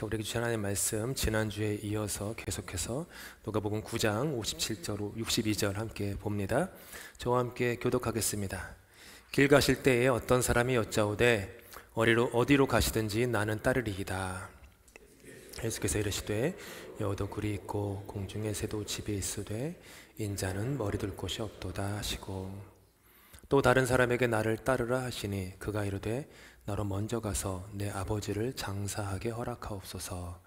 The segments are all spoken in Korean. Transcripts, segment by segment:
우리에게 주신 하나님의 말씀 지난주에 이어서 계속해서 누가복음 9장 57절 62절 함께 봅니다. 저와 함께 교독하겠습니다. 길 가실 때에 어떤 사람이 여짜오되 어디로 가시든지 나는 따르리이다. 예수께서 이르시되 여도 굴이 있고 공중의 새도 집에 있으되 인자는 머리 둘 곳이 없도다 하시고, 또 다른 사람에게 나를 따르라 하시니 그가 이르되 나로 먼저 가서 내 아버지를 장사하게 허락하옵소서.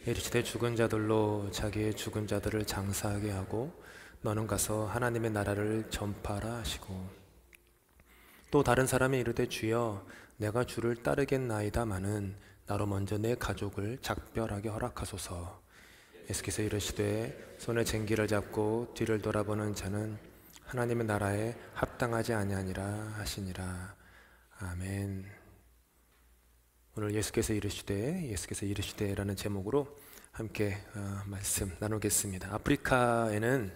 이르시되 죽은 자들로 자기의 죽은 자들을 장사하게 하고 너는 가서 하나님의 나라를 전파하라 하시고, 또 다른 사람이 이르되 주여 내가 주를 따르겠나이다마는 나로 먼저 내 가족을 작별하게 허락하소서. 예수께서 이르시되 손에 쟁기를 잡고 뒤를 돌아보는 자는 하나님의 나라에 합당하지 아니하니라 하시니라. 아멘. 오늘 예수께서 이르시되라는 제목으로 함께 말씀 나누겠습니다. 아프리카에는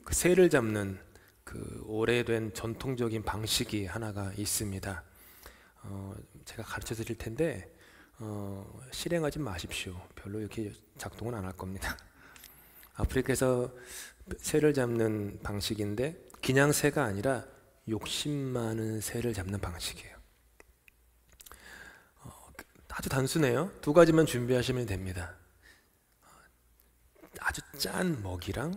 그 새를 잡는 그 오래된 전통적인 방식이 하나가 있습니다. 제가 가르쳐 드릴 텐데 실행하지 마십시오. 별로 이렇게 작동은 안 할 겁니다. 아프리카에서 새를 잡는 방식인데 그냥 새가 아니라 욕심 많은 새를 잡는 방식이에요. 아주 단순해요. 두 가지만 준비하시면 됩니다. 아주 짠 먹이랑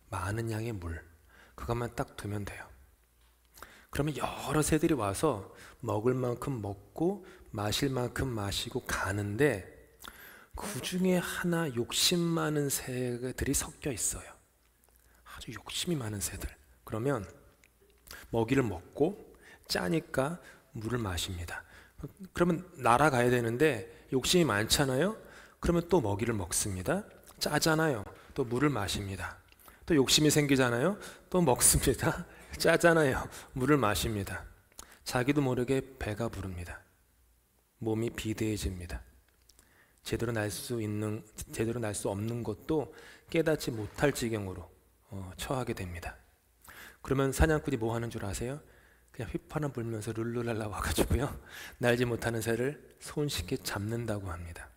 많은 양의 물, 그것만 딱 두면 돼요. 그러면 여러 새들이 와서 먹을 만큼 먹고 마실 만큼 마시고 가는데, 그 중에 하나 욕심 많은 새들이 섞여 있어요. 아주 욕심이 많은 새들. 그러면 먹이를 먹고 짜니까 물을 마십니다. 그러면 날아가야 되는데 욕심이 많잖아요. 그러면 또 먹이를 먹습니다. 짜잖아요. 또 물을 마십니다. 또 욕심이 생기잖아요. 또 먹습니다. 짜잖아요. 물을 마십니다. 자기도 모르게 배가 부릅니다. 몸이 비대해집니다. 제대로 날 수 없는 것도 깨닫지 못할 지경으로 처하게 됩니다. 그러면 사냥꾼이 뭐 하는 줄 아세요? 그냥 휘파람 불면서 룰루랄라 와가지고요, 날지 못하는 새를 손쉽게 잡는다고 합니다.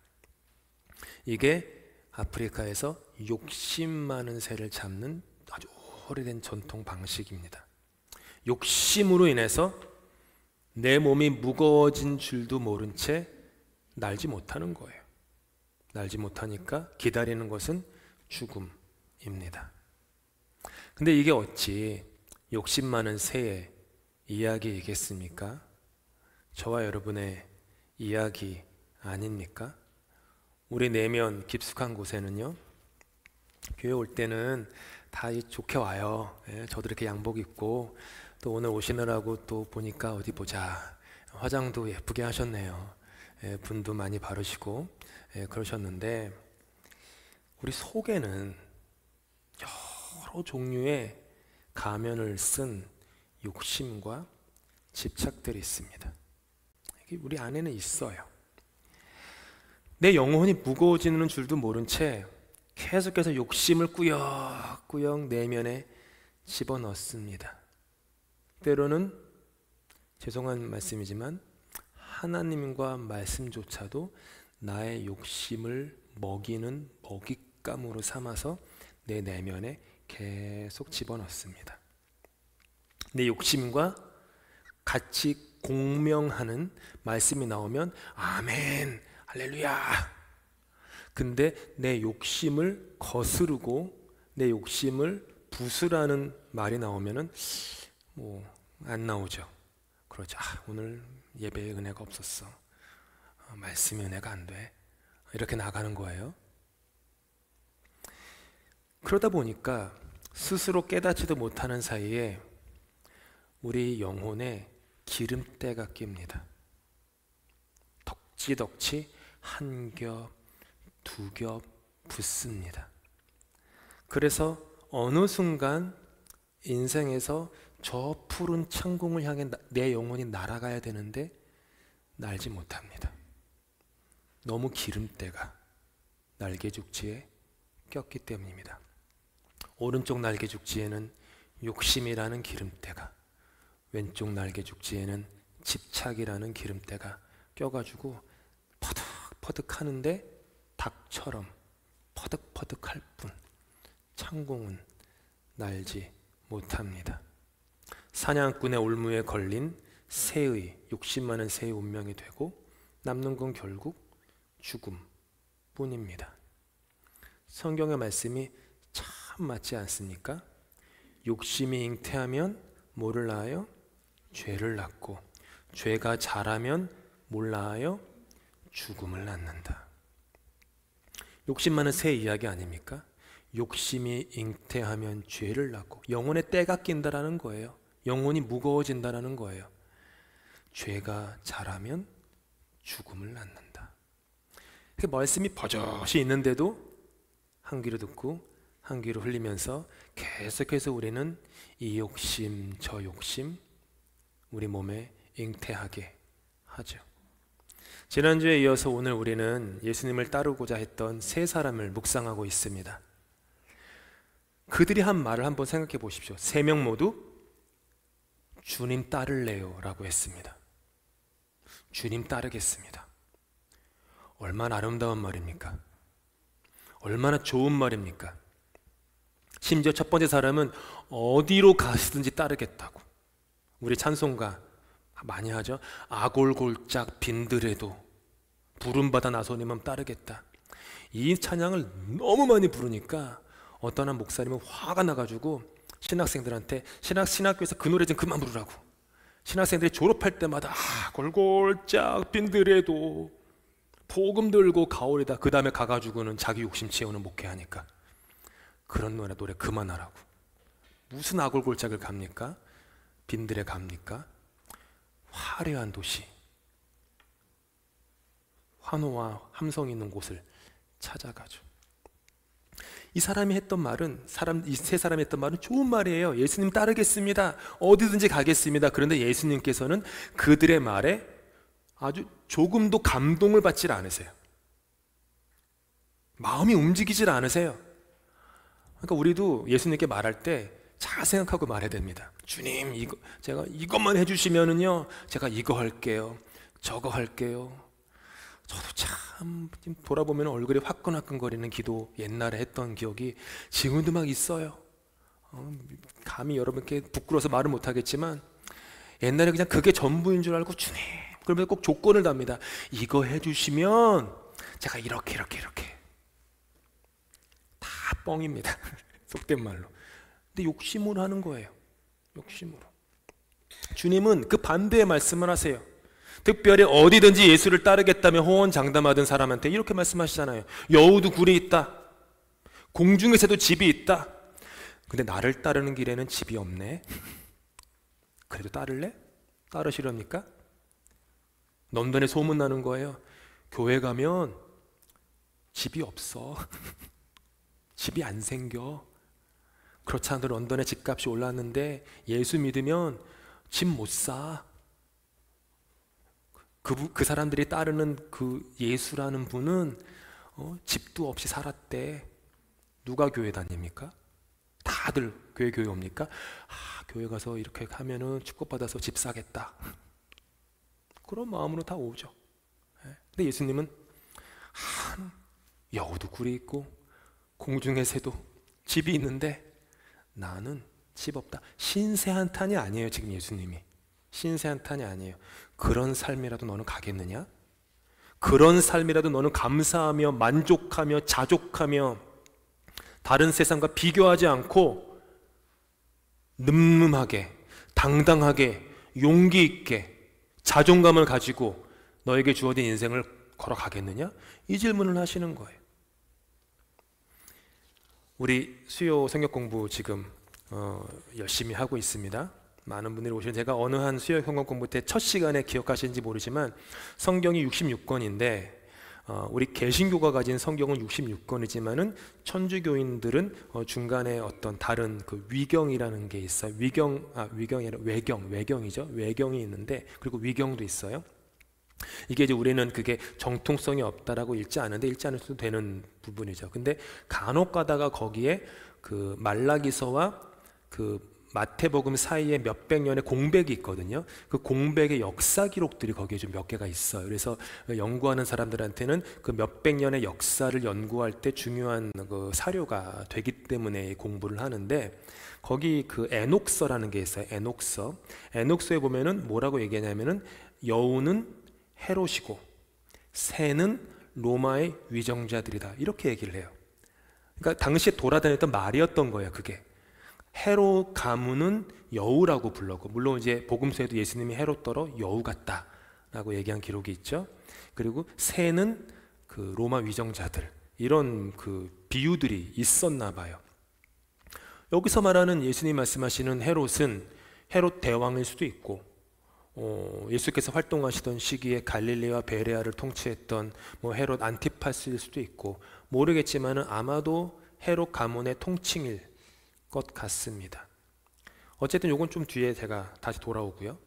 이게 아프리카에서 욕심 많은 새를 잡는 아주 오래된 전통 방식입니다. 욕심으로 인해서 내 몸이 무거워진 줄도 모른 채 날지 못하는 거예요. 날지 못하니까 기다리는 것은 죽음입니다. 근데 이게 어찌 욕심 많은 새의 이야기이겠습니까? 저와 여러분의 이야기 아닙니까? 우리 내면 깊숙한 곳에는요, 교회 올 때는 다 좋게 와요. 저도 이렇게 양복 입고 또 오늘 오시느라고 또 보니까 어디 보자, 화장도 예쁘게 하셨네요. 분도 많이 바르시고 그러셨는데, 우리 속에는 여러 종류의 가면을 쓴 욕심과 집착들이 있습니다. 이게 우리 안에는 있어요. 내 영혼이 무거워지는 줄도 모른 채 계속해서 욕심을 꾸역꾸역 내면에 집어넣습니다. 때로는 죄송한 말씀이지만 하나님과 말씀조차도 나의 욕심을 먹이는 먹잇감으로 삼아서 내 내면에 계속 집어넣습니다. 내 욕심과 같이 공명하는 말씀이 나오면 아멘, 할렐루야. 근데 내 욕심을 거스르고 내 욕심을 부수라는 말이 나오면은 안 나오죠. 그러죠. 오늘 예배의 은혜가 없었어. 말씀의 은혜가 안 돼. 이렇게 나가는 거예요. 그러다 보니까 스스로 깨닫지도 못하는 사이에 우리 영혼에 기름때가 낍니다. 덕지덕지 한 겹, 두 겹 붙습니다. 그래서 어느 순간 인생에서 저 푸른 천궁을 향해 내 영혼이 날아가야 되는데 날지 못합니다. 너무 기름때가 날개죽지에 꼈기 때문입니다. 오른쪽 날개죽지에는 욕심이라는 기름때가, 왼쪽 날개죽지에는 집착이라는 기름때가 껴가지고 퍼득퍼득 하는데 닭처럼 퍼득퍼득 할 뿐 창공은 날지 못합니다. 사냥꾼의 올무에 걸린 새의 욕심 많은 새의 운명이 되고 남는 건 결국 죽음뿐입니다. 성경의 말씀이 참 맞지 않습니까? 욕심이 잉태하면 뭐를 낳아요? 죄를 낳고 죄가 자라면 뭘 낳아요? 죽음을 낳는다. 욕심 많은 새 이야기 아닙니까? 욕심이 잉태하면 죄를 낳고 영혼의 때가 낀다라는 거예요. 영혼이 무거워진다라는 거예요. 죄가 자라면 죽음을 낳는다. 그 말씀이 버젓이 있는데도 한 귀로 듣고 한 귀로 흘리면서 계속해서 우리는 이 욕심 저 욕심 우리 몸에 잉태하게 하죠. 지난주에 이어서 오늘 우리는 예수님을 따르고자 했던 세 사람을 묵상하고 있습니다. 그들이 한 말을 한번 생각해 보십시오. 세 명 모두 주님 따를래요 라고 했습니다. 주님 따르겠습니다. 얼마나 아름다운 말입니까? 얼마나 좋은 말입니까? 심지어 첫 번째 사람은 어디로 가시든지 따르겠다고. 우리 찬송가 많이 하죠. 아골골짝 빈들에도 부름받아 나서니만 따르겠다. 이 찬양을 너무 많이 부르니까 어떤 한 목사님은 화가 나가지고 신학생들한테 신학교에서 그 노래 좀 그만 부르라고. 신학생들이 졸업할 때마다 골골짝 빈들에도 복음 들고 가오리다. 그 다음에 가가지고는 자기 욕심 채우는 목회하니까 그런 노래 그만하라고. 무슨 아골골짝을 갑니까? 빈들에 갑니까? 화려한 도시, 환호와 함성이 있는 곳을 찾아가죠. 이 사람이 했던 말은 이 세 사람이 했던 말은 좋은 말이에요. 예수님 따르겠습니다. 어디든지 가겠습니다. 그런데 예수님께서는 그들의 말에 아주 조금도 감동을 받지 않으세요. 마음이 움직이질 않으세요. 그러니까 우리도 예수님께 말할 때 잘 생각하고 말해야 됩니다. 주님, 제가 이것만 해주시면은요, 제가 이거 할게요, 저거 할게요. 저도 참 돌아보면 얼굴이 화끈화끈거리는 기도 옛날에 했던 기억이 지금도 막 있어요. 감히 여러분께 부끄러워서 말을 못하겠지만 옛날에 그냥 그게 전부인 줄 알고 주님, 그러면 꼭 조건을 답니다. 이거 해주시면 제가 이렇게 다 뻥입니다. 속된 말로. 근데 욕심으로 하는 거예요. 욕심으로. 주님은 그 반대의 말씀을 하세요. 특별히 어디든지 예수를 따르겠다며 호언장담하던 사람한테 이렇게 말씀하시잖아요. 여우도 굴이 있다. 공중에서도 집이 있다. 근데 나를 따르는 길에는 집이 없네. 그래도 따를래? 따르시렵니까? 런던에 소문나는 거예요. 교회 가면 집이 없어. 집이 안 생겨. 그렇지 않아도 런던에 집값이 올랐는데 예수 믿으면 집 못 사. 그 사람들이 따르는 그 예수라는 분은 집도 없이 살았대. 누가 교회 다닙니까? 다들 교회 옵니까? 교회 가서 이렇게 하면은 축복받아서 집 사겠다. 그런 마음으로 다 오죠. 근데 예수님은 여우도 굴이 있고 공중의 새도 집이 있는데 나는 집 없다. 신세한탄이 아니에요. 지금 예수님이 신세한탄이 아니에요. 그런 삶이라도 너는 가겠느냐? 그런 삶이라도 너는 감사하며 만족하며 자족하며 다른 세상과 비교하지 않고 늠름하게 당당하게 용기 있게 자존감을 가지고 너에게 주어진 인생을 걸어가겠느냐? 이 질문을 하시는 거예요. 우리 수요 성경 공부 지금 열심히 하고 있습니다. 많은 분들이 오시면 제가 어느 한 수요 성경 공부 때 첫 시간에 기억하시는지 모르지만 성경이 66권인데 우리 개신교가 가진 성경은 66권이지만은 천주교인들은 중간에 어떤 다른 그 위경이라는 게 있어요. 위경이 아니라 외경이죠. 외경이 있는데 그리고 위경도 있어요. 이게 이제 우리는 그게 정통성이 없다라고 읽지 않을 수도 되는 부분이죠. 근데 간혹 가다가 거기에 그 말라기서와 그 마태복음 사이에 몇백 년의 공백이 있거든요. 그 공백의 역사 기록들이 거기에 좀 몇 개가 있어요. 그래서 연구하는 사람들한테는 그 몇백 년의 역사를 연구할 때 중요한 그 사료가 되기 때문에 공부를 하는데, 거기 그 에녹서라는 게 있어요. 에녹서에 보면은 뭐라고 얘기하냐면은 여우는 헤롯이고 새는 로마의 위정자들이다, 이렇게 얘기를 해요. 그러니까 당시에 돌아다녔던 말이었던 거예요. 그게 헤롯 가문은 여우라고 불렀고, 물론 이제 복음서에도 예수님이 헤롯더러 여우 같다라고 얘기한 기록이 있죠. 그리고 새는 그 로마 위정자들, 이런 그 비유들이 있었나 봐요. 여기서 말하는 예수님 말씀하시는 헤롯은 헤롯 대왕일 수도 있고, 예수께서 활동하시던 시기에 갈릴리와 베레아를 통치했던 뭐 헤롯 안티파스일 수도 있고, 모르겠지만은 아마도 헤롯 가문의 통칭일 것 같습니다. 어쨌든 요건 좀 뒤에 제가 다시 돌아오고요.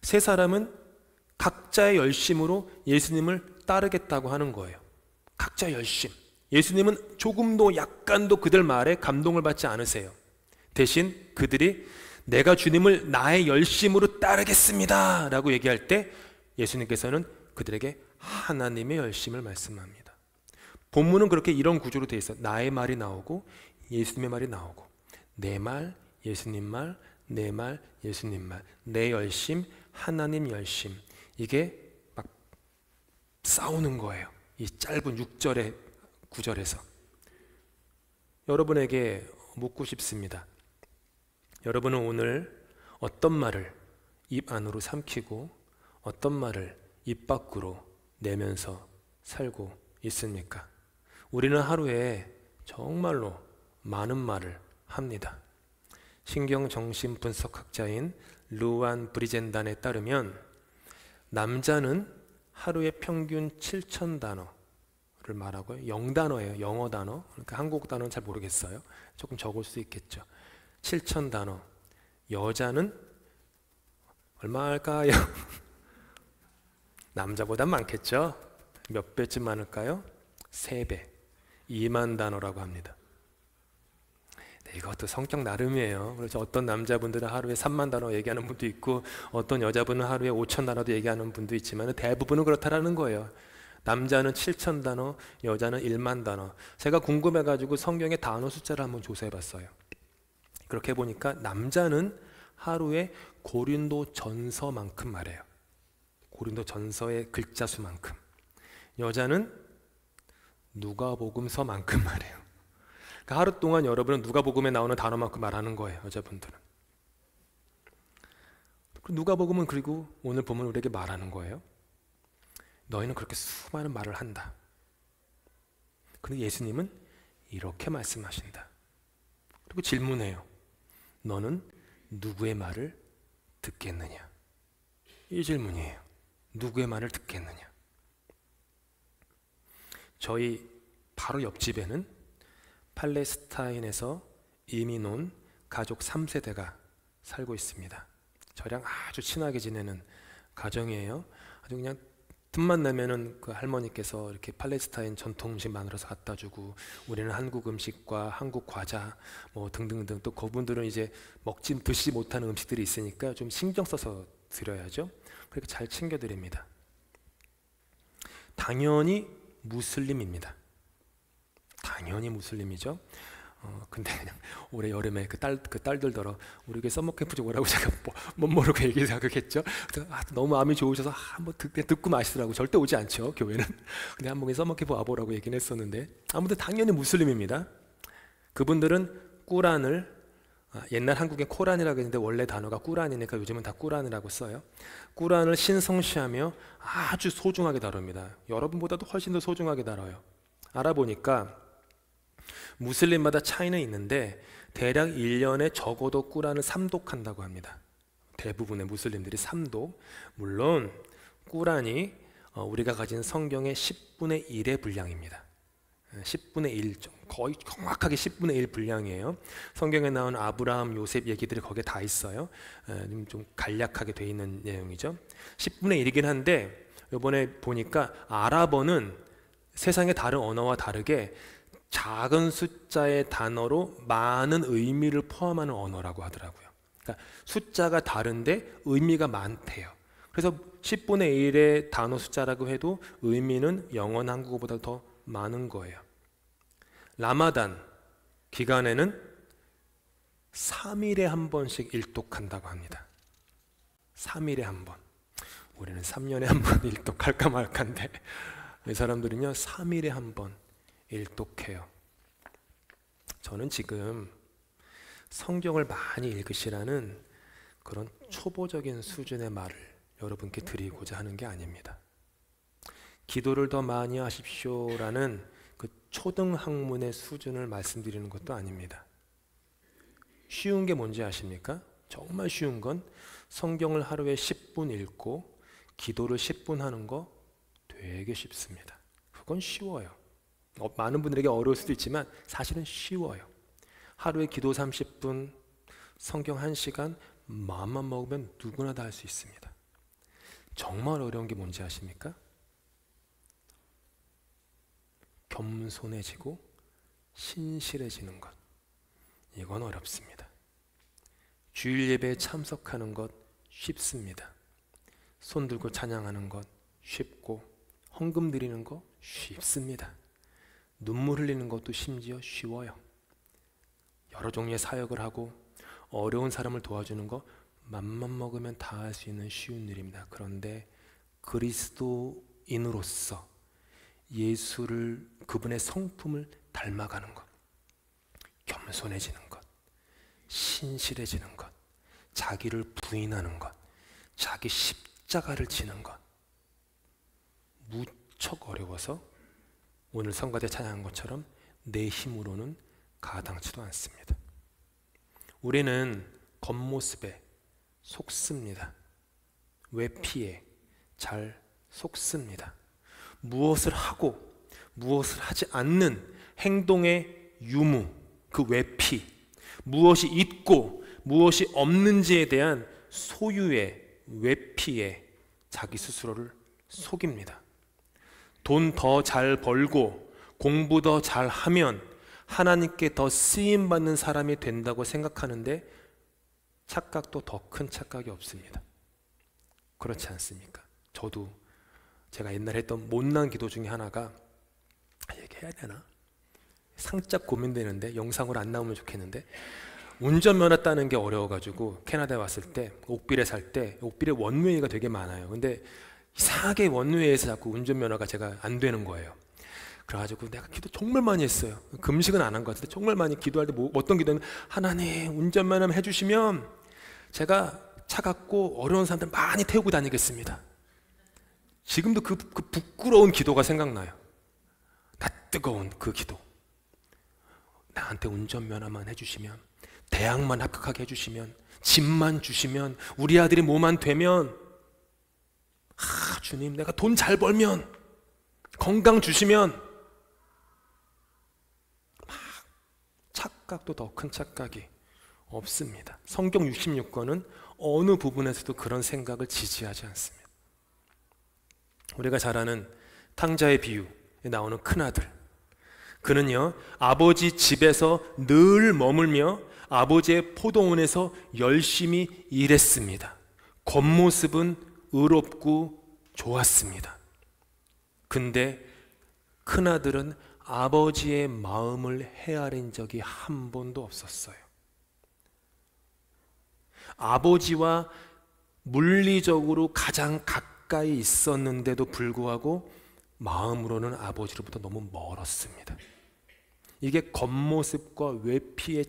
세 사람은 각자의 열심으로 예수님을 따르겠다고 하는 거예요. 각자 열심. 예수님은 조금도 약간도 그들 말에 감동을 받지 않으세요. 대신 그들이 내가 주님을 나의 열심으로 따르겠습니다 라고 얘기할 때 예수님께서는 그들에게 하나님의 열심을 말씀합니다. 본문은 그렇게 이런 구조로 되어 있어요. 나의 말이 나오고 예수님의 말이 나오고, 내 말, 예수님 말, 내 말, 예수님 말, 내 열심, 하나님 열심, 이게 막 싸우는 거예요. 이 짧은 6절의 9절에서. 여러분에게 묻고 싶습니다. 여러분은 오늘 어떤 말을 입 안으로 삼키고 어떤 말을 입 밖으로 내면서 살고 있습니까? 우리는 하루에 정말로 많은 말을 합니다. 신경정신분석학자인 루안 브리젠단에 따르면 남자는 하루에 평균 7,000단어를 말하고요. 0단어예요. 영어 단어. 그러니까 한국 단어는 잘 모르겠어요. 조금 적을 수 있겠죠. 7,000단어. 여자는 얼마일까요? 남자보다 많겠죠? 몇 배쯤 많을까요? 3배. 2만 단어라고 합니다. 이것도 성격 나름이에요. 그래서 어떤 남자분들은 하루에 3만 단어 얘기하는 분도 있고, 어떤 여자분은 하루에 5천 단어도 얘기하는 분도 있지만 대부분은 그렇다라는 거예요. 남자는 7천 단어, 여자는 1만 단어. 제가 궁금해가지고 성경의 단어 숫자를 한번 조사해봤어요. 그렇게 보니까 남자는 하루에 고린도 전서만큼 말해요. 고린도 전서의 글자 수만큼. 여자는 누가복음서만큼 말해요. 그러니까 하루 동안 여러분은 누가복음에 나오는 단어만큼 말하는 거예요. 여자분들은. 누가복음은 그리고 오늘 보면 우리에게 말하는 거예요. 너희는 그렇게 수많은 말을 한다. 그런데 예수님은 이렇게 말씀하신다. 그리고 질문해요. 너는 누구의 말을 듣겠느냐? 이 질문이에요. 누구의 말을 듣겠느냐? 저희 바로 옆집에는 팔레스타인에서 이민 온 가족 3세대가 살고 있습니다. 저랑 아주 친하게 지내는 가정이에요. 아주 그냥 틈만 나면은 그 할머니께서 이렇게 팔레스타인 전통 음식 만들어서 갖다 주고, 우리는 한국 음식과 한국 과자 뭐 등등등, 또 그분들은 이제 드시지 못하는 음식들이 있으니까 좀 신경 써서 드려야죠. 그렇게 잘 챙겨 드립니다. 당연히 무슬림입니다. 당연히 무슬림이죠. 근데 그냥 올해 여름에 그 딸들더러 우리 교회 썸머캠프 좀 오라고 제가 못 모르고 얘기하겠죠. 너무 마음이 좋으셔서 한번 듣고 마시더라고. 절대 오지 않죠, 교회는. 근데 한번 썸머캠프 와보라고 얘기는 했었는데, 아무튼 당연히 무슬림입니다. 그분들은 꾸란을, 옛날 한국에 코란이라고 했는데 원래 단어가 꾸란이니까 요즘은 다 꾸란이라고 써요. 꾸란을 신성시하며 아주 소중하게 다룹니다. 여러분보다도 훨씬 더 소중하게 다뤄요. 알아보니까 무슬림마다 차이는 있는데 대략 1년에 적어도 꾸란을 3독한다고 합니다. 대부분의 무슬림들이 3독. 물론 꾸란이 우리가 가진 성경의 10분의 1의 분량입니다. 10분의 1, 거의 정확하게 10분의 1 분량이에요. 성경에 나온 아브라함, 요셉 얘기들이 거기에 다 있어요. 좀 간략하게 돼 있는 내용이죠. 10분의 1이긴 한데 이번에 보니까 아랍어는 세상의 다른 언어와 다르게 작은 숫자의 단어로 많은 의미를 포함하는 언어라고 하더라고요. 그러니까 숫자가 다른데 의미가 많대요. 그래서 10분의 1의 단어 숫자라고 해도 의미는 영원 한국어보다 더 많은 거예요. 라마단 기간에는 3일에 한 번씩 일독한다고 합니다. 3일에 한 번. 우리는 3년에 한 번 일독할까 말까인데 이 사람들은요 3일에 한 번 일독해요. 저는 지금 성경을 많이 읽으시라는 그런 초보적인 수준의 말을 여러분께 드리고자 하는 게 아닙니다. 기도를 더 많이 하십시오라는 그 초등학문의 수준을 말씀드리는 것도 아닙니다. 쉬운 게 뭔지 아십니까? 정말 쉬운 건 성경을 하루에 10분 읽고 기도를 10분 하는 거 되게 쉽습니다. 그건 쉬워요. 많은 분들에게 어려울 수도 있지만 사실은 쉬워요. 하루에 기도 30분, 성경 1시간, 마음만 먹으면 누구나 다 할 수 있습니다. 정말 어려운 게 뭔지 아십니까? 겸손해지고 신실해지는 것. 이건 어렵습니다. 주일 예배에 참석하는 것 쉽습니다. 손 들고 찬양하는 것 쉽고 헌금 드리는 것 쉽습니다. 눈물 흘리는 것도 심지어 쉬워요. 여러 종류의 사역을 하고 어려운 사람을 도와주는 거 맘만 먹으면 다 할 수 있는 쉬운 일입니다. 그런데 그리스도인으로서 예수를, 그분의 성품을 닮아가는 것, 겸손해지는 것, 신실해지는 것, 자기를 부인하는 것, 자기 십자가를 지는 것 무척 어려워서 오늘 성가대 찬양한 것처럼 내 힘으로는 가당치도 않습니다. 우리는 겉모습에 속습니다. 외피에 잘 속습니다. 무엇을 하고 무엇을 하지 않는 행동의 유무, 그 외피, 무엇이 있고 무엇이 없는지에 대한 소유의 외피에 자기 스스로를 속입니다. 돈 더 잘 벌고 공부 더 잘하면 하나님께 더 쓰임받는 사람이 된다고 생각하는데 착각도 더 큰 착각이 없습니다. 그렇지 않습니까? 저도 제가 옛날에 했던 못난 기도 중에 하나가, 얘기해야 되나? 살짝 고민되는데 영상으로 안 나오면 좋겠는데, 운전면허 따는 게 어려워가지고 캐나다에 왔을 때 옥빌에 살 때 옥빌에 원웨이가 되게 많아요. 근데 이상하게 원웨이에서 자꾸 운전면허가 제가 안 되는 거예요. 그래가지고 내가 기도 정말 많이 했어요. 금식은 안 한 것 같은데 정말 많이 기도할 때 어떤 기도는, 하나님 운전면허 해주시면 제가 차 갖고 어려운 사람들 많이 태우고 다니겠습니다. 지금도 그 부끄러운 기도가 생각나요. 나 뜨거운 그 기도. 나한테 운전면허만 해주시면, 대학만 합격하게 해주시면, 집만 주시면, 우리 아들이 뭐만 되면, 주님 내가 돈 잘 벌면, 건강 주시면, 막 착각도 더 큰 착각이 없습니다. 성경 66권은 어느 부분에서도 그런 생각을 지지하지 않습니다. 우리가 잘 아는 탕자의 비유에 나오는 큰아들, 그는요 아버지 집에서 늘 머물며 아버지의 포도원에서 열심히 일했습니다. 겉모습은 의롭고 좋았습니다. 근데 큰아들은 아버지의 마음을 헤아린 적이 한 번도 없었어요. 아버지와 물리적으로 가장 가까이 있었는데도 불구하고 마음으로는 아버지로부터 너무 멀었습니다. 이게 겉모습과 외피의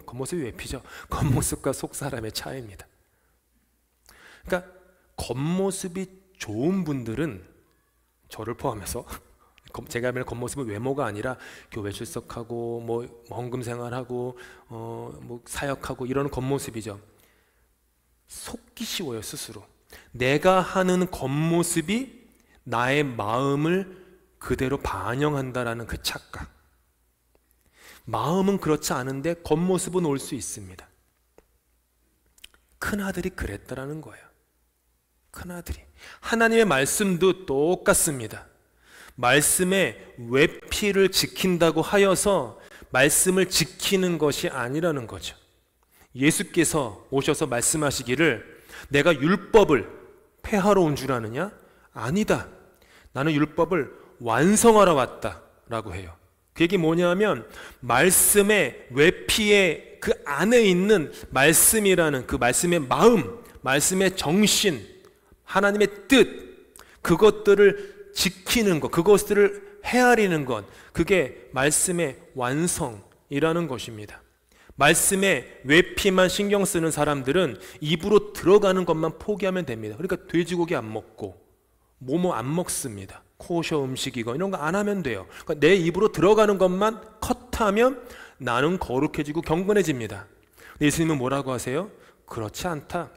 겉모습이 외피죠. 겉모습과 속사람의 차이입니다. 그러니까 겉모습이 좋은 분들은, 저를 포함해서, 제가 하면 겉모습은 외모가 아니라 교회 출석하고 뭐 헌금 생활하고 뭐 사역하고 이런 겉모습이죠. 속기 쉬워요. 스스로 내가 하는 겉모습이 나의 마음을 그대로 반영한다라는 그 착각. 마음은 그렇지 않은데 겉모습은 올 수 있습니다. 큰아들이 그랬다라는 거예요. 큰아들이. 하나님의 말씀도 똑같습니다. 말씀의 외피를 지킨다고 하여서 말씀을 지키는 것이 아니라는 거죠. 예수께서 오셔서 말씀하시기를 내가 율법을 폐하러 온 줄 아느냐? 아니다. 나는 율법을 완성하러 왔다 라고 해요. 그게 뭐냐면 말씀의 외피의 그 안에 있는 말씀이라는 그 말씀의 마음, 말씀의 정신, 하나님의 뜻, 그것들을 지키는 것, 그것들을 헤아리는 것, 그게 말씀의 완성이라는 것입니다. 말씀의 외피만 신경 쓰는 사람들은 입으로 들어가는 것만 포기하면 됩니다. 그러니까 돼지고기 안 먹고 뭐뭐 안 먹습니다. 코셔 음식이고 이런 거 안 하면 돼요. 그러니까 내 입으로 들어가는 것만 컷하면 나는 거룩해지고 경건해집니다. 예수님은 뭐라고 하세요? 그렇지 않다.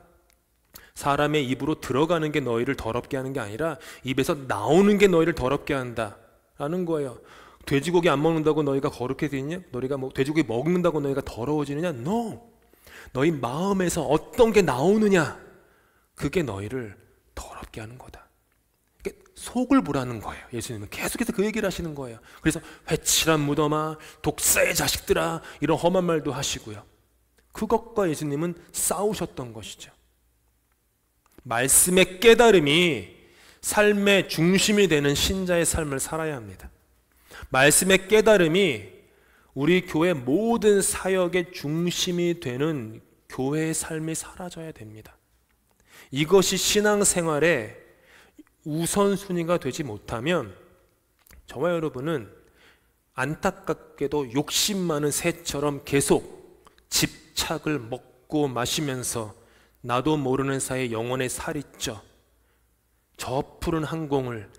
사람의 입으로 들어가는 게 너희를 더럽게 하는 게 아니라 입에서 나오는 게 너희를 더럽게 한다라는 거예요. 돼지고기 안 먹는다고 너희가 거룩해지느냐? 너희가 돼지고기 먹는다고 너희가 더러워지느냐? No. 너희 마음에서 어떤 게 나오느냐? 그게 너희를 더럽게 하는 거다. 속을 보라는 거예요. 예수님은 계속해서 그 얘기를 하시는 거예요. 그래서 회칠한 무덤아, 독사의 자식들아, 이런 험한 말도 하시고요. 그것과 예수님은 싸우셨던 것이죠. 말씀의 깨달음이 삶의 중심이 되는 신자의 삶을 살아야 합니다. 말씀의 깨달음이 우리 교회 모든 사역의 중심이 되는 교회의 삶이 사라져야 됩니다. 이것이 신앙생활의 우선순위가 되지 못하면 저와 여러분은 안타깝게도 욕심 많은 새처럼 계속 집착을 먹고 마시면서 나도 모르는 사이에 영혼의 살이 쪄 저 푸른 항공을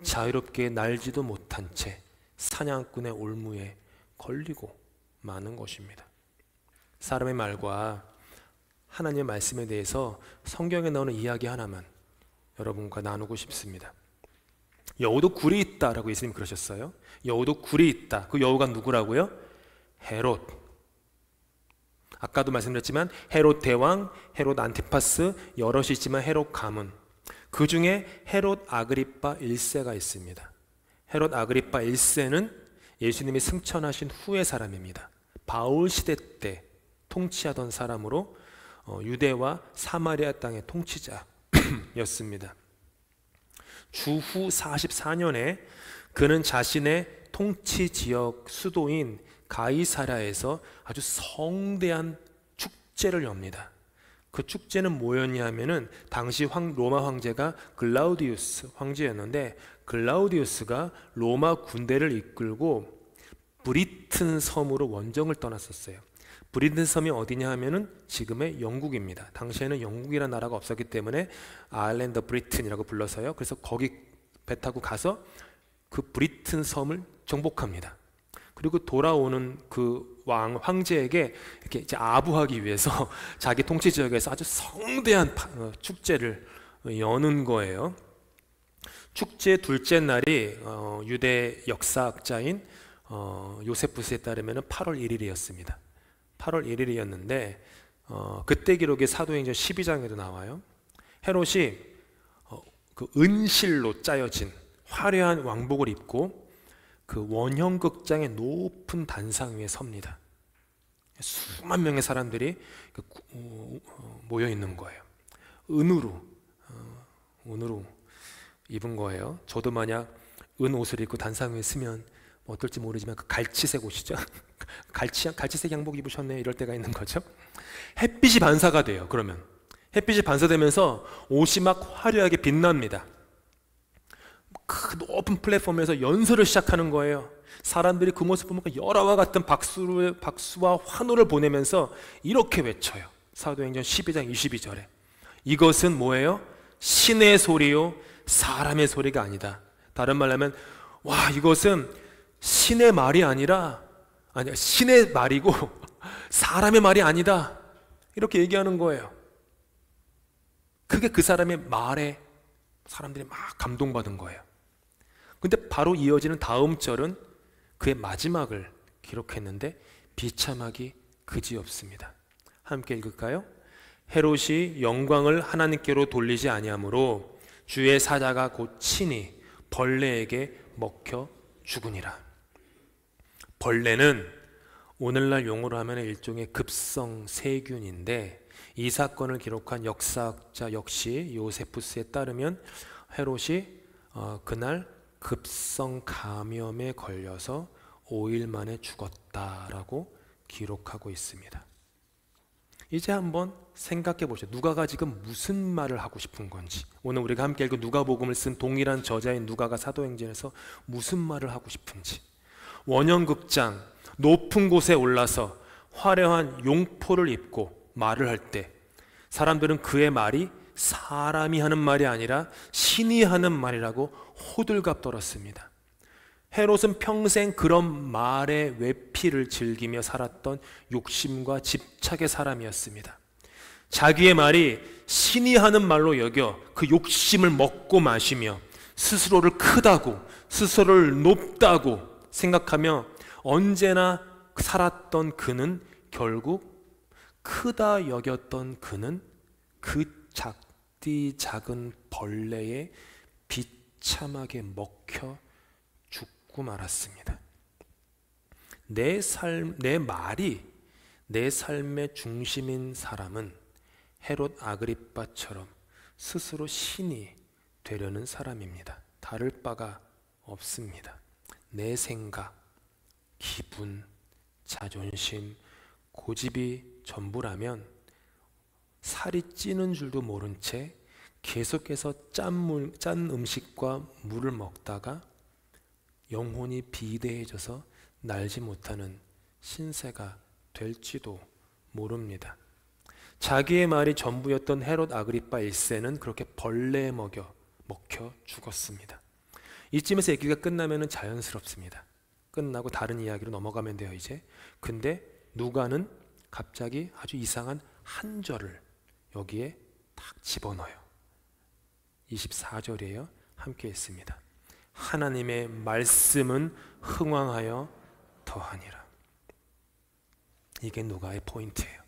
자유롭게 날지도 못한 채 사냥꾼의 올무에 걸리고 마는 것입니다. 사람의 말과 하나님의 말씀에 대해서 성경에 나오는 이야기 하나만 여러분과 나누고 싶습니다. 여우도 굴이 있다라고 예수님 그러셨어요. 여우도 굴이 있다. 그 여우가 누구라고요? 헤롯. 아까도 말씀드렸지만 헤롯 대왕, 헤롯 안티파스 여럿이 있지만 헤롯 가문, 그 중에 헤롯 아그리파 1세가 있습니다. 헤롯 아그리파 1세는 예수님이 승천하신 후의 사람입니다. 바울 시대 때 통치하던 사람으로 유대와 사마리아 땅의 통치자였습니다. 주후 44년에 그는 자신의 통치 지역 수도인 가이사랴에서 아주 성대한 축제를 엽니다. 그 축제는 뭐였냐면은 당시 로마 황제가 글라우디우스 황제였는데 글라우디우스가 로마 군대를 이끌고 브리튼 섬으로 원정을 떠났었어요. 브리튼 섬이 어디냐 하면은 지금의 영국입니다. 당시에는 영국이라는 나라가 없었기 때문에 아일랜드 브리튼이라고 불러서요. 그래서 거기 배 타고 가서 그 브리튼 섬을 정복합니다. 그리고 돌아오는 그 황제에게 이렇게 이제 아부하기 위해서 자기 통치 지역에서 아주 성대한 축제를 여는 거예요. 축제 둘째 날이 유대 역사학자인 요세푸스에 따르면 8월 1일이었습니다. 8월 1일이었는데 그때 기록이 사도행전 12장에도 나와요. 헤롯이 그 은실로 짜여진 화려한 왕복을 입고 그 원형 극장의 높은 단상 위에 섭니다. 수만 명의 사람들이 모여 있는 거예요. 은으로 입은 거예요. 저도 만약 은 옷을 입고 단상 위에 서면 어떨지 모르지만 그 갈치색 옷이죠. 갈치색 양복 입으셨네 이럴 때가 있는 거죠. 햇빛이 반사가 돼요. 그러면 햇빛이 반사되면서 옷이 막 화려하게 빛납니다. 그 높은 플랫폼에서 연설을 시작하는 거예요. 사람들이 그 모습을 보면 열화와 같은 박수와 환호를 보내면서 이렇게 외쳐요. 사도행전 12장 22절에 이것은 뭐예요? 신의 소리요 사람의 소리가 아니다. 다른 말로 하면 와 이것은 신의 말이 아니라 신의 말이고 사람의 말이 아니다. 이렇게 얘기하는 거예요. 그게 그 사람의 말에 사람들이 막 감동받은 거예요. 근데 바로 이어지는 다음 절은 그의 마지막을 기록했는데 비참하기 그지없습니다. 함께 읽을까요? 헤롯이 영광을 하나님께로 돌리지 아니하므로 주의 사자가 곧 친히 벌레에게 먹혀 죽으니라. 벌레는 오늘날 용어로 하면 일종의 급성 세균인데, 이 사건을 기록한 역사학자 역시 요세푸스에 따르면 헤롯이 그날 급성 감염에 걸려서 5일 만에 죽었다라고 기록하고 있습니다. 이제 한번 생각해 보시죠. 누가가 지금 무슨 말을 하고 싶은 건지. 오늘 우리가 함께 읽은 누가복음을 쓴 동일한 저자인 누가가 사도행전에서 무슨 말을 하고 싶은지. 원형극장 높은 곳에 올라서 화려한 용포를 입고 말을 할 때 사람들은 그의 말이 사람이 하는 말이 아니라 신이 하는 말이라고 호들갑 떨었습니다. 헤롯은 평생 그런 말의 외피를 즐기며 살았던 욕심과 집착의 사람이었습니다. 자기의 말이 신이 하는 말로 여겨 그 욕심을 먹고 마시며 스스로를 크다고, 스스로를 높다고 생각하며 언제나 살았던 그는 결국 크다 여겼던 그는 그 작은 벌레에 비참하게 먹혀 죽고 말았습니다. 내 말이 내 삶의 중심인 사람은 헤롯 아그리빠처럼 스스로 신이 되려는 사람입니다. 다를 바가 없습니다. 내 생각, 기분, 자존심, 고집이 전부라면 살이 찌는 줄도 모른 채 계속해서 짠 음식과 물을 먹다가 영혼이 비대해져서 날지 못하는 신세가 될지도 모릅니다. 자기의 말이 전부였던 헤롯 아그리빠 1세는 그렇게 벌레에 먹혀 죽었습니다. 이쯤에서 얘기가 끝나면 자연스럽습니다. 끝나고 다른 이야기로 넘어가면 돼요 이제. 근데 누가는 갑자기 아주 이상한 한 절을 여기에 딱 집어넣어요. 24절이에요. 함께 했습니다. 하나님의 말씀은 흥왕하여 더하니라. 이게 누가의 포인트예요.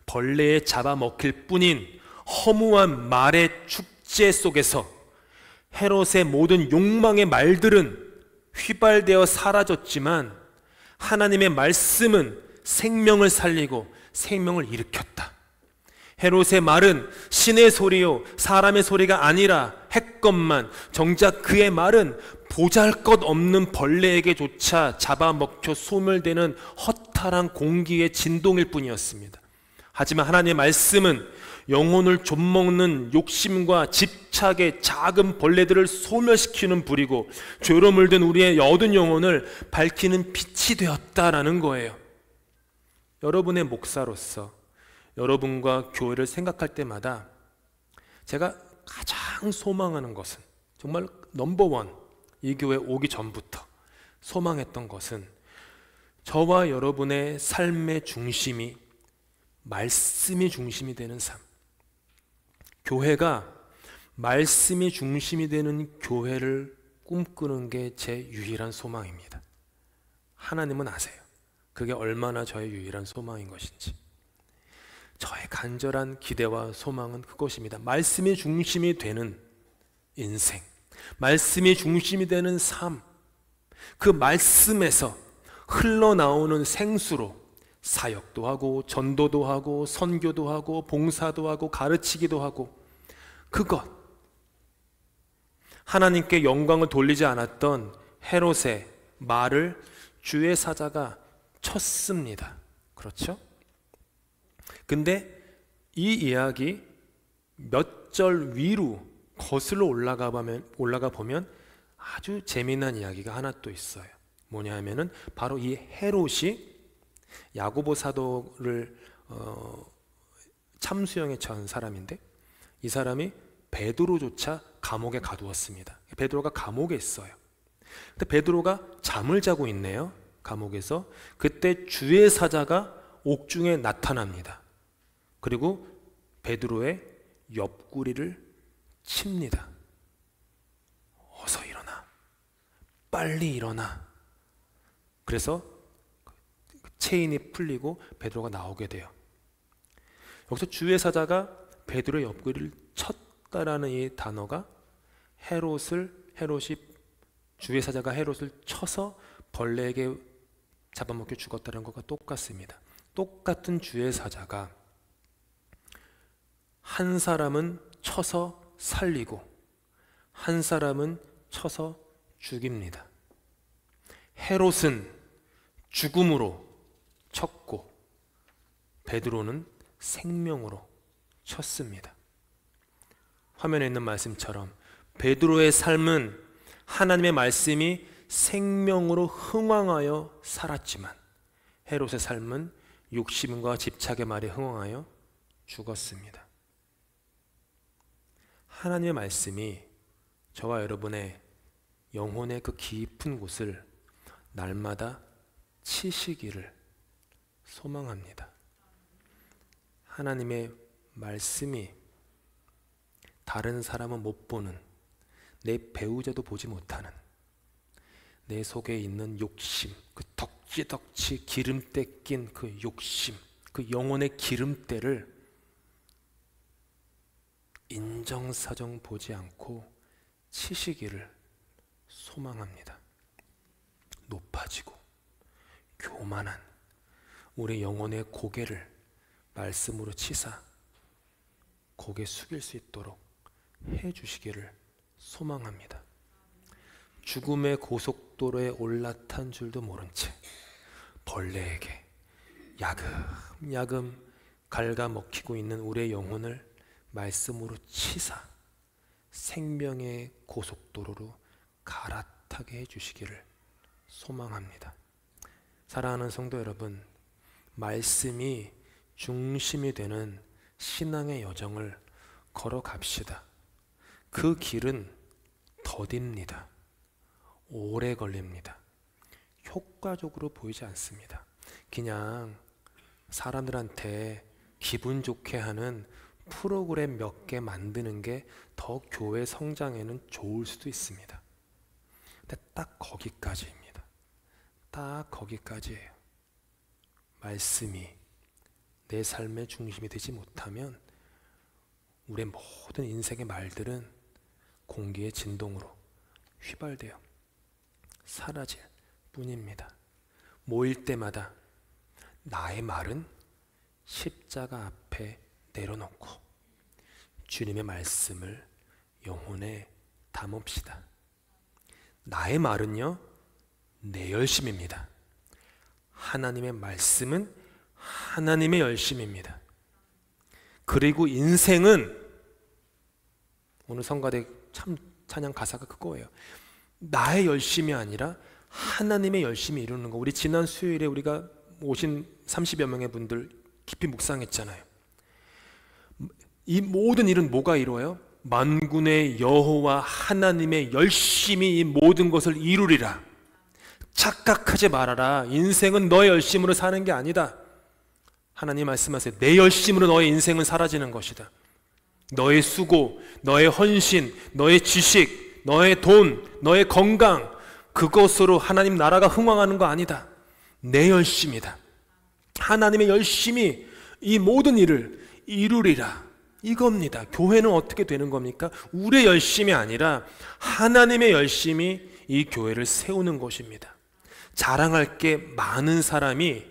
벌레에 잡아먹힐 뿐인 허무한 말의 축제 속에서 헤롯의 모든 욕망의 말들은 휘발되어 사라졌지만 하나님의 말씀은 생명을 살리고 생명을 일으켰다. 헤롯의 말은 신의 소리요 사람의 소리가 아니라 했건만 정작 그의 말은 보잘것없는 벌레에게조차 잡아먹혀 소멸되는 허탈한 공기의 진동일 뿐이었습니다. 하지만 하나님의 말씀은 영혼을 좀먹는 욕심과 집착의 작은 벌레들을 소멸시키는 불이고 죄로 물든 우리의 어두운 영혼을 밝히는 빛이 되었다라는 거예요. 여러분의 목사로서 여러분과 교회를 생각할 때마다 제가 가장 소망하는 것은, 정말 넘버원, 이 교회 오기 전부터 소망했던 것은 저와 여러분의 삶의 중심이 말씀이 중심이 되는 삶, 교회가 말씀이 중심이 되는 교회를 꿈꾸는 게 제 유일한 소망입니다. 하나님은 아세요. 그게 얼마나 저의 유일한 소망인 것인지. 저의 간절한 기대와 소망은 그것입니다. 말씀이 중심이 되는 인생, 말씀이 중심이 되는 삶, 그 말씀에서 흘러나오는 생수로 사역도 하고 전도도 하고 선교도 하고 봉사도 하고 가르치기도 하고, 그것, 하나님께 영광을 돌리지 않았던 헤롯의 말을 주의 사자가 쳤습니다. 그렇죠? 근데 이 이야기 몇 절 위로 거슬러 올라가 보면 아주 재미난 이야기가 하나 또 있어요. 뭐냐 하면은 바로 이 헤롯이 야고보 사도를 참수형에 처한 사람인데, 이 사람이 베드로조차 감옥에 가두었습니다. 베드로가 감옥에 있어요. 근데 베드로가 잠을 자고 있네요. 감옥에서. 그때 주의 사자가 옥중에 나타납니다. 그리고 베드로의 옆구리를 칩니다. 어서 일어나. 빨리 일어나. 그래서 체인이 풀리고 베드로가 나오게 돼요. 여기서 주의 사자가 베드로의 옆구리를 쳤다라는 이 단어가 주의 사자가 헤롯을 쳐서 벌레에게 잡아먹혀 죽었다는 것과 똑같습니다. 똑같은 주의 사자가 한 사람은 쳐서 살리고 한 사람은 쳐서 죽입니다. 헤롯은 죽음으로 쳤고 베드로는 생명으로 쳤습니다. 화면에 있는 말씀처럼 베드로의 삶은 하나님의 말씀이 생명으로 흥왕하여 살았지만 헤롯의 삶은 욕심과 집착의 말에 흥왕하여 죽었습니다. 하나님의 말씀이 저와 여러분의 영혼의 그 깊은 곳을 날마다 치시기를 소망합니다. 하나님의 말씀이 다른 사람은 못 보는, 내 배우자도 보지 못하는 내 속에 있는 욕심, 그 덕지덕지 기름때 낀 그 욕심, 그 영혼의 기름때를 인정사정 보지 않고 치시기를 소망합니다. 높아지고 교만한 우리 영혼의 고개를 말씀으로 치사 고개 숙일 수 있도록 해주시기를 소망합니다. 죽음의 고속도로에 올라탄 줄도 모른 채 벌레에게 야금야금 갉아먹히고 있는 우리의 영혼을 말씀으로 치사 생명의 고속도로로 갈아타게 해주시기를 소망합니다. 사랑하는 성도 여러분, 말씀이 중심이 되는 신앙의 여정을 걸어갑시다. 그 길은 더딥니다. 오래 걸립니다. 효과적으로 보이지 않습니다. 그냥 사람들한테 기분 좋게 하는 프로그램 몇 개 만드는 게 더 교회 성장에는 좋을 수도 있습니다. 근데 딱 거기까지입니다. 딱 거기까지예요. 말씀이 내 삶의 중심이 되지 못하면 우리의 모든 인생의 말들은 공기의 진동으로 휘발되어 사라질 뿐입니다. 모일 때마다 나의 말은 십자가 앞에 내려놓고 주님의 말씀을 영혼에 담읍시다. 나의 말은요, 내 열심입니다. 하나님의 말씀은 하나님의 열심입니다. 그리고 인생은 오늘 성가대 참 찬양 가사가 그거예요. 나의 열심이 아니라 하나님의 열심이 이루는 거. 우리 지난 수요일에 우리가 오신 30여 명의 분들 깊이 묵상했잖아요. 이 모든 일은 뭐가 이루어요? 만군의 여호와 하나님의 열심히 이 모든 것을 이루리라. 착각하지 말아라. 인생은 너의 열심으로 사는 게 아니다. 하나님 말씀하세요. 내 열심으로 너의 인생은 사라지는 것이다. 너의 수고, 너의 헌신, 너의 지식, 너의 돈, 너의 건강, 그것으로 하나님 나라가 흥왕하는 거 아니다. 내 열심이다. 하나님의 열심이 이 모든 일을 이루리라. 이겁니다. 교회는 어떻게 되는 겁니까? 우리의 열심이 아니라 하나님의 열심이 이 교회를 세우는 것입니다. 자랑할 게 많은 사람이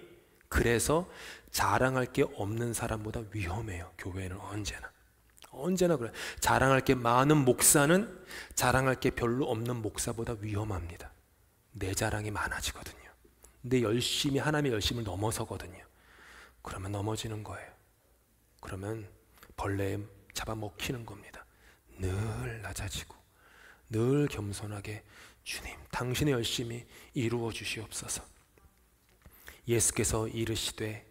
그래서 자랑할 게 없는 사람보다 위험해요. 교회는 언제나 그래요. 자랑할 게 많은 목사는 자랑할 게 별로 없는 목사보다 위험합니다. 내 자랑이 많아지거든요. 내 열심이 하나님의 열심을 넘어서거든요. 그러면 넘어지는 거예요. 그러면 벌레에 잡아먹히는 겁니다. 늘 낮아지고 늘 겸손하게 주님 당신의 열심이 이루어 주시옵소서. 예수께서 이르시되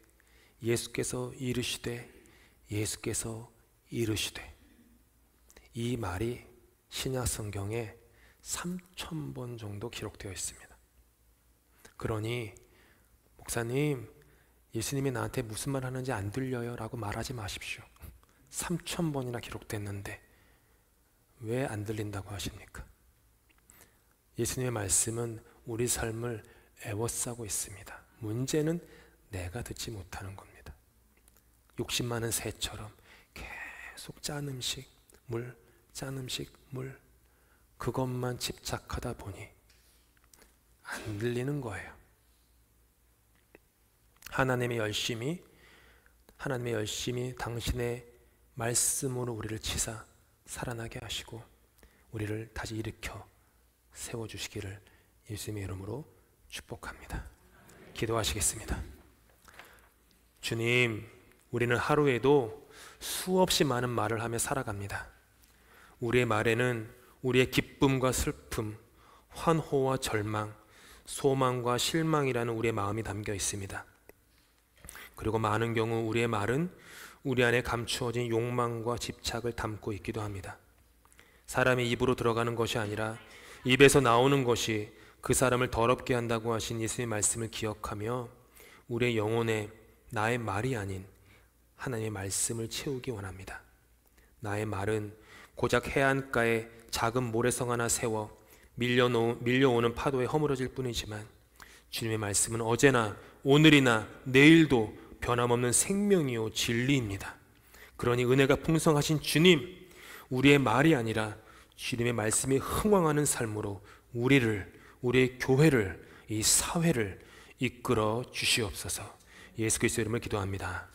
이 말이 신약 성경에 3,000번 정도 기록되어 있습니다. 그러니 목사님 예수님이 나한테 무슨 말 하는지 안 들려요 라고 말하지 마십시오. 3,000번이나 기록됐는데 왜 안 들린다고 하십니까? 예수님의 말씀은 우리 삶을 애워싸고 있습니다. 문제는 내가 듣지 못하는 겁니다. 욕심 많은 새처럼 계속 짠 음식, 물, 그것만 집착하다 보니 안 들리는 거예요. 하나님의 열심히 당신의 말씀으로 우리를 치사 살아나게 하시고 우리를 다시 일으켜 세워주시기를 예수님의 이름으로 축복합니다. 기도하시겠습니다. 주님, 우리는 하루에도 수없이 많은 말을 하며 살아갑니다. 우리의 말에는 우리의 기쁨과 슬픔, 환호와 절망, 소망과 실망이라는 우리의 마음이 담겨 있습니다. 그리고 많은 경우 우리의 말은 우리 안에 감추어진 욕망과 집착을 담고 있기도 합니다. 사람의 입으로 들어가는 것이 아니라 입에서 나오는 것이 그 사람을 더럽게 한다고 하신 예수님의 말씀을 기억하며 우리의 영혼에 나의 말이 아닌 하나님의 말씀을 채우기 원합니다. 나의 말은 고작 해안가에 작은 모래성 하나 세워 밀려오는 파도에 허물어질 뿐이지만 주님의 말씀은 어제나 오늘이나 내일도 변함없는 생명이요 진리입니다. 그러니 은혜가 풍성하신 주님, 우리의 말이 아니라 주님의 말씀이 흥왕하는 삶으로 우리의 교회를, 이 사회를 이끌어 주시옵소서. 예수 그리스도의 이름을 기도합니다.